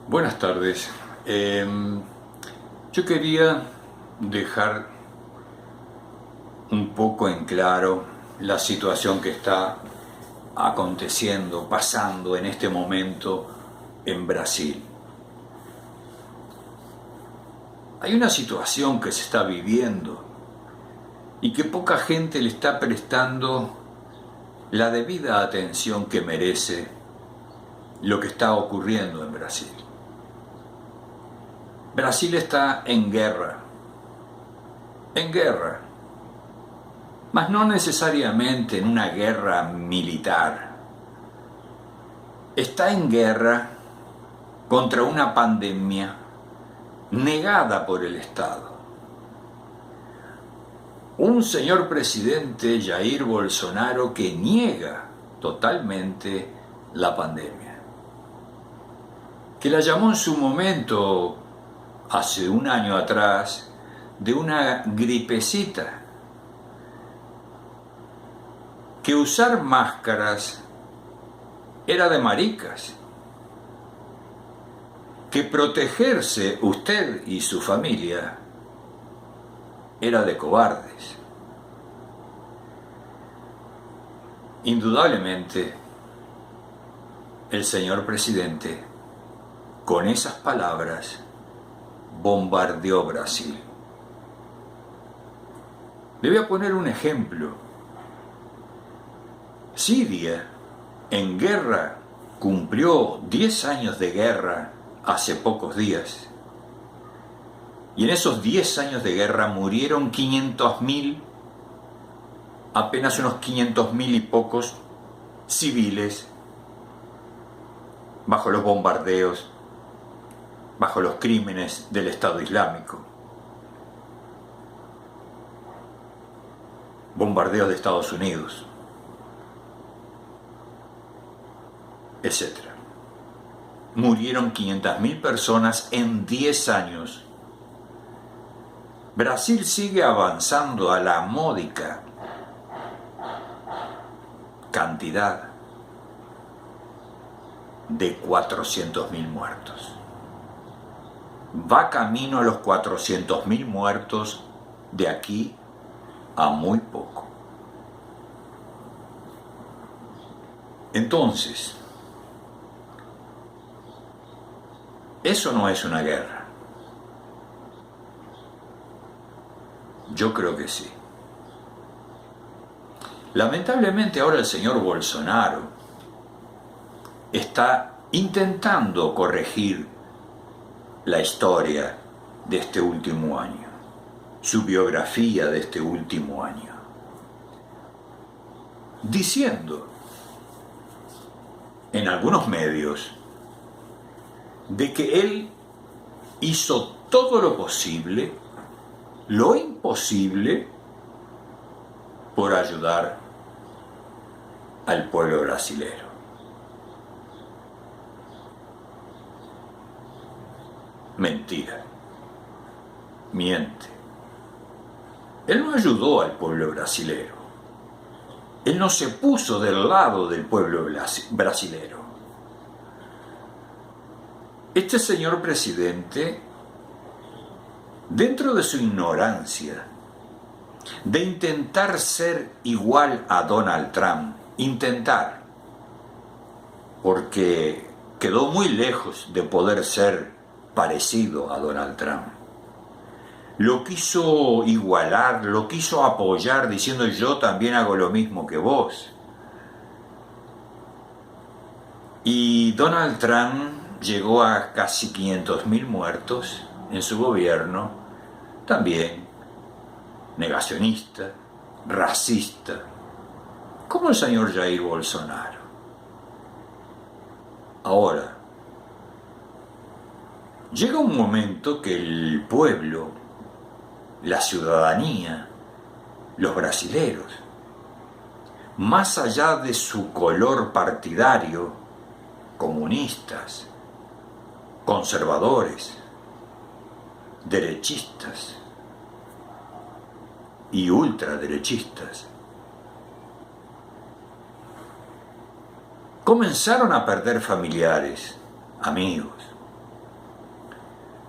Buenas tardes. Yo quería dejar un poco en claro la situación que está aconteciendo, pasando en este momento en Brasil. Hay una situación que se está viviendo y que poca gente le está prestando la debida atención que merece lo que está ocurriendo en Brasil. Brasil está en guerra, mas no necesariamente en una guerra militar. Está en guerra contra una pandemia negada por el Estado. Un señor presidente, Jair Bolsonaro, que niega totalmente la pandemia, que la llamó en su momento, hace un año atrás, de una gripecita, que usar máscaras era de maricas, que protegerse usted y su familia era de cobardes. Indudablemente, el señor presidente, con esas palabras, bombardeó Brasil. Le voy a poner un ejemplo. Siria, en guerra, cumplió 10 años de guerra hace pocos días. Y en esos 10 años de guerra murieron 500.000, apenas unos 500.000 y pocos civiles, bajo los bombardeos, bajo los crímenes del Estado Islámico. Bombardeos de Estados Unidos, etc. Murieron 500.000 personas en 10 años. Brasil sigue avanzando a la módica cantidad de 400.000 muertos. Va camino a los 400.000 muertos de aquí a muy poco. Entonces, eso no es una guerra. Yo creo que sí. Lamentablemente ahora el señor Bolsonaro está intentando corregir la historia de este último año, su biografía de este último año, diciendo en algunos medios de que él hizo todo lo posible, lo imposible, por ayudar al pueblo brasilero. Mentira. Miente. Él no ayudó al pueblo brasilero. Él no se puso del lado del pueblo brasilero. Este señor presidente, dentro de su ignorancia, de intentar ser igual a Donald Trump, porque quedó muy lejos de poder ser parecido a Donald Trump. Lo quiso igualar, lo quiso apoyar diciendo yo también hago lo mismo que vos. Y Donald Trump llegó a casi 500.000 muertos en su gobierno, también negacionista, racista, como el señor Jair Bolsonaro. Ahora, llega un momento que el pueblo, la ciudadanía, los brasileros, más allá de su color partidario, comunistas, conservadores, derechistas y ultraderechistas, comenzaron a perder familiares, amigos,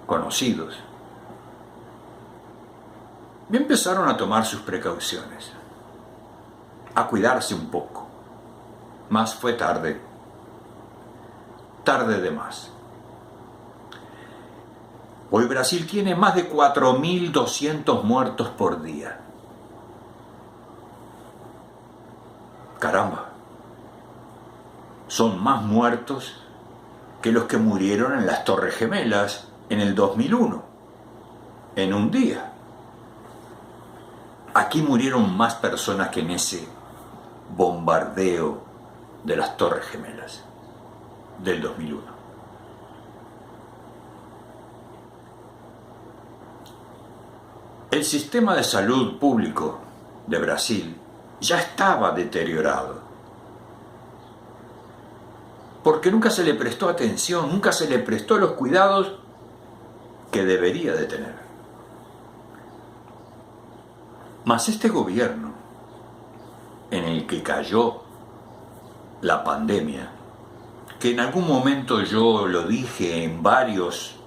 conocidos, y empezaron a tomar sus precauciones, a cuidarse un poco. Mas fue tarde de más. Hoy Brasil tiene más de 4.200 muertos por día. Caramba, son más muertos que los que murieron en las Torres Gemelas en el 2001, en un día. Aquí murieron más personas que en ese bombardeo de las Torres Gemelas del 2001. El sistema de salud público de Brasil ya estaba deteriorado, porque nunca se le prestó atención, nunca se le prestó los cuidados que debería de tener. Mas este gobierno, en el que cayó la pandemia, que en algún momento yo lo dije en varios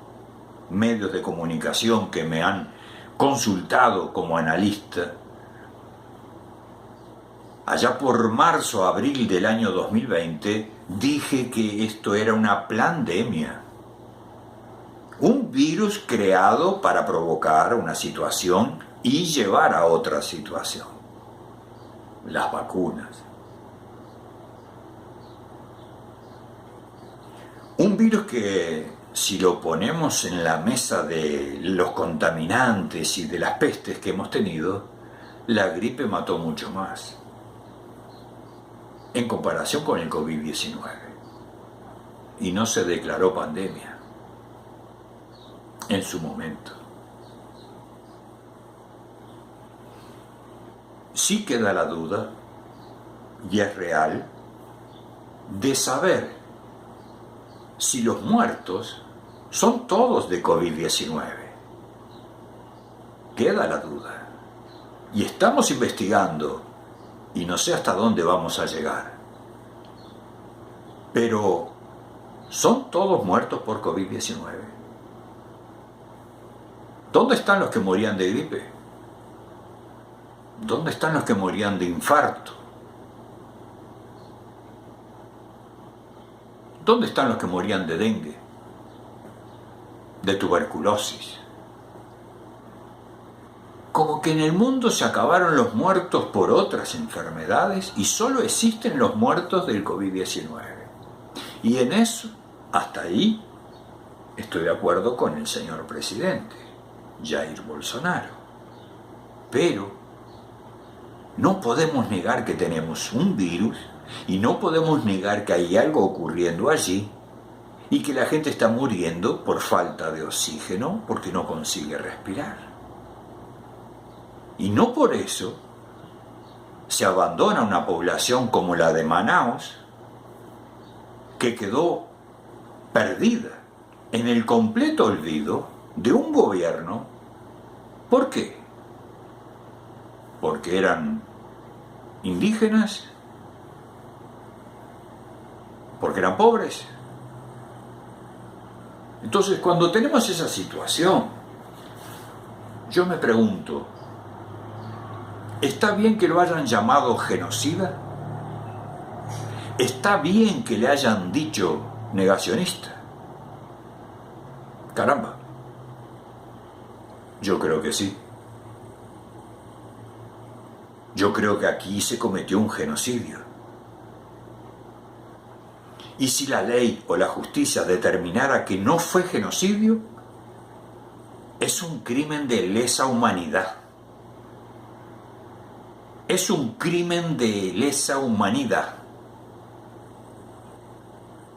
medios de comunicación que me han consultado como analista, allá por marzo, abril del año 2020, dije que esto era una pandemia, un virus creado para provocar una situación y llevar a otra situación, las vacunas. Un virus que, si lo ponemos en la mesa de los contaminantes y de las pestes que hemos tenido, la gripe mató mucho más en comparación con el COVID-19, y no se declaró pandemia en su momento. Sí queda la duda, y es real, de saber si los muertos son todos de COVID-19. Queda la duda. Y estamos investigando, y no sé hasta dónde vamos a llegar. Pero, ¿son todos muertos por COVID-19? ¿Dónde están los que morían de gripe? ¿Dónde están los que morían de infarto? ¿Dónde están los que morían de dengue? De tuberculosis. Como que en el mundo se acabaron los muertos por otras enfermedades y solo existen los muertos del COVID-19. Y en eso, hasta ahí, estoy de acuerdo con el señor presidente, Jair Bolsonaro. Pero no podemos negar que tenemos un virus y no podemos negar que hay algo ocurriendo allí y que la gente está muriendo por falta de oxígeno porque no consigue respirar. Y no por eso se abandona una población como la de Manaus, que quedó perdida en el completo olvido de un gobierno. ¿Por qué? Porque eran indígenas, porque eran pobres. Entonces, cuando tenemos esa situación, yo me pregunto, ¿está bien que lo hayan llamado genocida? ¿Está bien que le hayan dicho negacionista? Caramba, yo creo que sí. Yo creo que aquí se cometió un genocidio. Y si la ley o la justicia determinara que no fue genocidio, es un crimen de lesa humanidad. Es un crimen de lesa humanidad.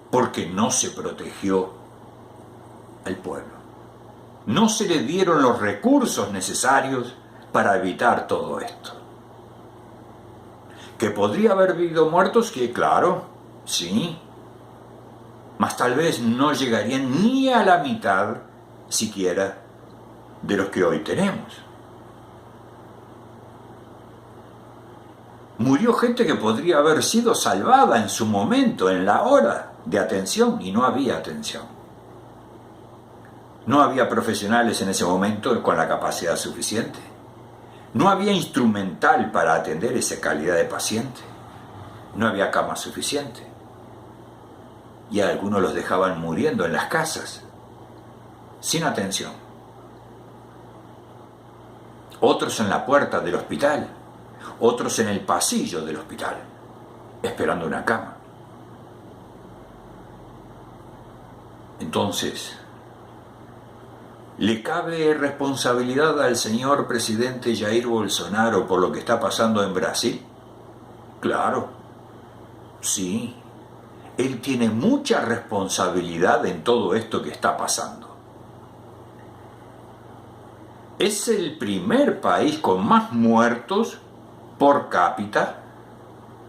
Porque no se protegió al pueblo. No se le dieron los recursos necesarios para evitar todo esto. ¿Que podría haber habido muertos? Que claro, sí. Mas tal vez no llegarían ni a la mitad, siquiera, de los que hoy tenemos. Murió gente que podría haber sido salvada en su momento, en la hora de atención, y no había atención. No había profesionales en ese momento con la capacidad suficiente. No había instrumental para atender esa calidad de paciente. No había cama suficiente. Y a algunos los dejaban muriendo en las casas, sin atención. Otros en la puerta del hospital, otros en el pasillo del hospital, esperando una cama. Entonces, ¿le cabe responsabilidad al señor presidente Jair Bolsonaro por lo que está pasando en Brasil? Claro, sí. Él tiene mucha responsabilidad en todo esto que está pasando. Es el primer país con más muertos por cápita,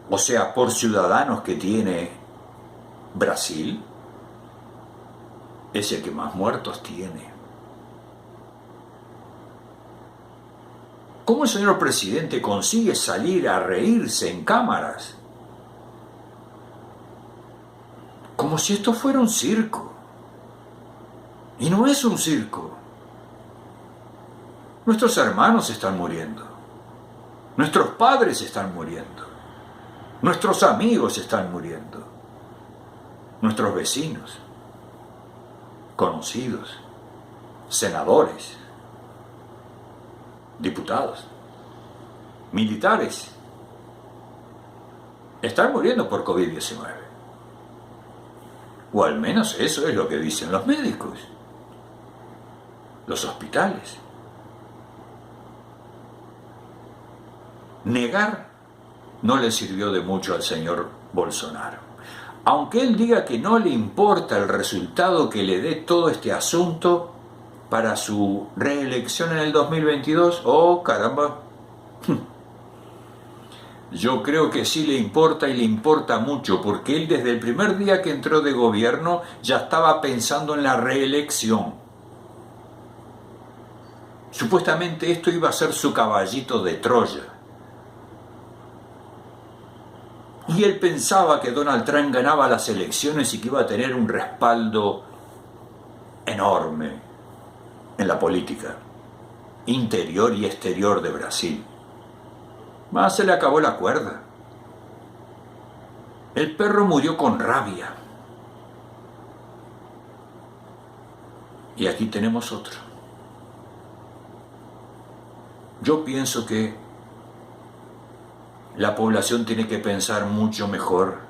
o sea, por ciudadanos que tiene Brasil. Es el que más muertos tiene. ¿Cómo el señor presidente consigue salir a reírse en cámaras? Como si esto fuera un circo. Y no es un circo. Nuestros hermanos están muriendo. Nuestros padres están muriendo. Nuestros amigos están muriendo. Nuestros vecinos, conocidos, senadores, diputados, militares, están muriendo por COVID-19. O al menos eso es lo que dicen los médicos, los hospitales. Negar no le sirvió de mucho al señor Bolsonaro. Aunque él diga que no le importa el resultado que le dé todo este asunto para su reelección en el 2022, ¡oh caramba! Yo creo que sí le importa y le importa mucho, porque él desde el primer día que entró de gobierno ya estaba pensando en la reelección. Supuestamente esto iba a ser su caballito de Troya. Y él pensaba que Donald Trump ganaba las elecciones y que iba a tener un respaldo enorme en la política interior y exterior de Brasil. Más se le acabó la cuerda. El perro murió con rabia. Y aquí tenemos otro. Yo pienso que la población tiene que pensar mucho mejor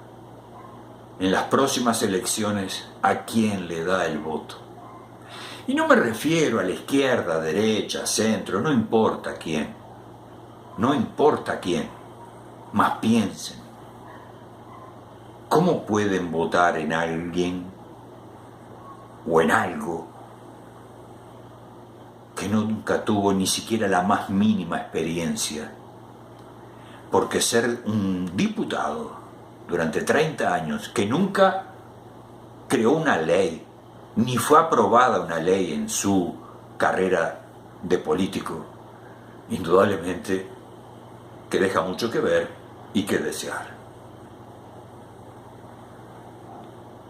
en las próximas elecciones a quién le da el voto. Y no me refiero a la izquierda, derecha, centro, no importa quién. No importa quién. Más piensen. ¿Cómo pueden votar en alguien o en algo que nunca tuvo ni siquiera la más mínima experiencia? Porque ser un diputado durante 30 años que nunca creó una ley, ni fue aprobada una ley en su carrera de político, indudablemente que deja mucho que ver y que desear.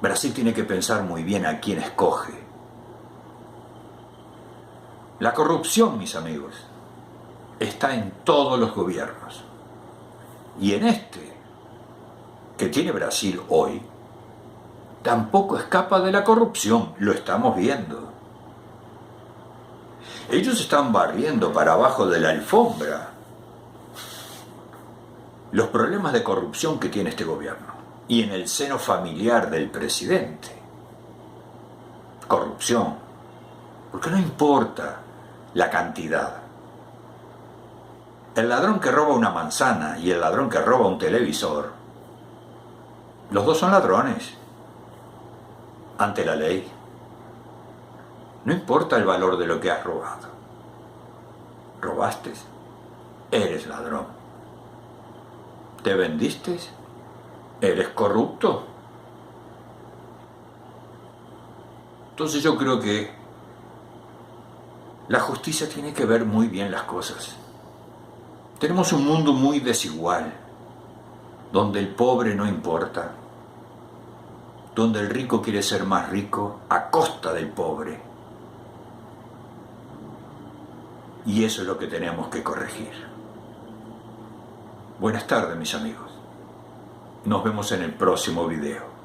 Brasil tiene que pensar muy bien a quién escoge. La corrupción, mis amigos, está en todos los gobiernos. Y en este, que tiene Brasil hoy, tampoco escapa de la corrupción, lo estamos viendo. Ellos están barriendo para abajo de la alfombra los problemas de corrupción que tiene este gobierno y en el seno familiar del presidente. Corrupción, porque no importa la cantidad. El ladrón que roba una manzana y el ladrón que roba un televisor, los dos son ladrones ante la ley. No importa el valor de lo que has robado. ¿Robaste? Eres ladrón. ¿Te vendiste? ¿Eres corrupto? Entonces yo creo que la justicia tiene que ver muy bien las cosas. Tenemos un mundo muy desigual, donde el pobre no importa, donde el rico quiere ser más rico a costa del pobre, Y eso es lo que tenemos que corregir. Buenas tardes, mis amigos. Nos vemos en el próximo video.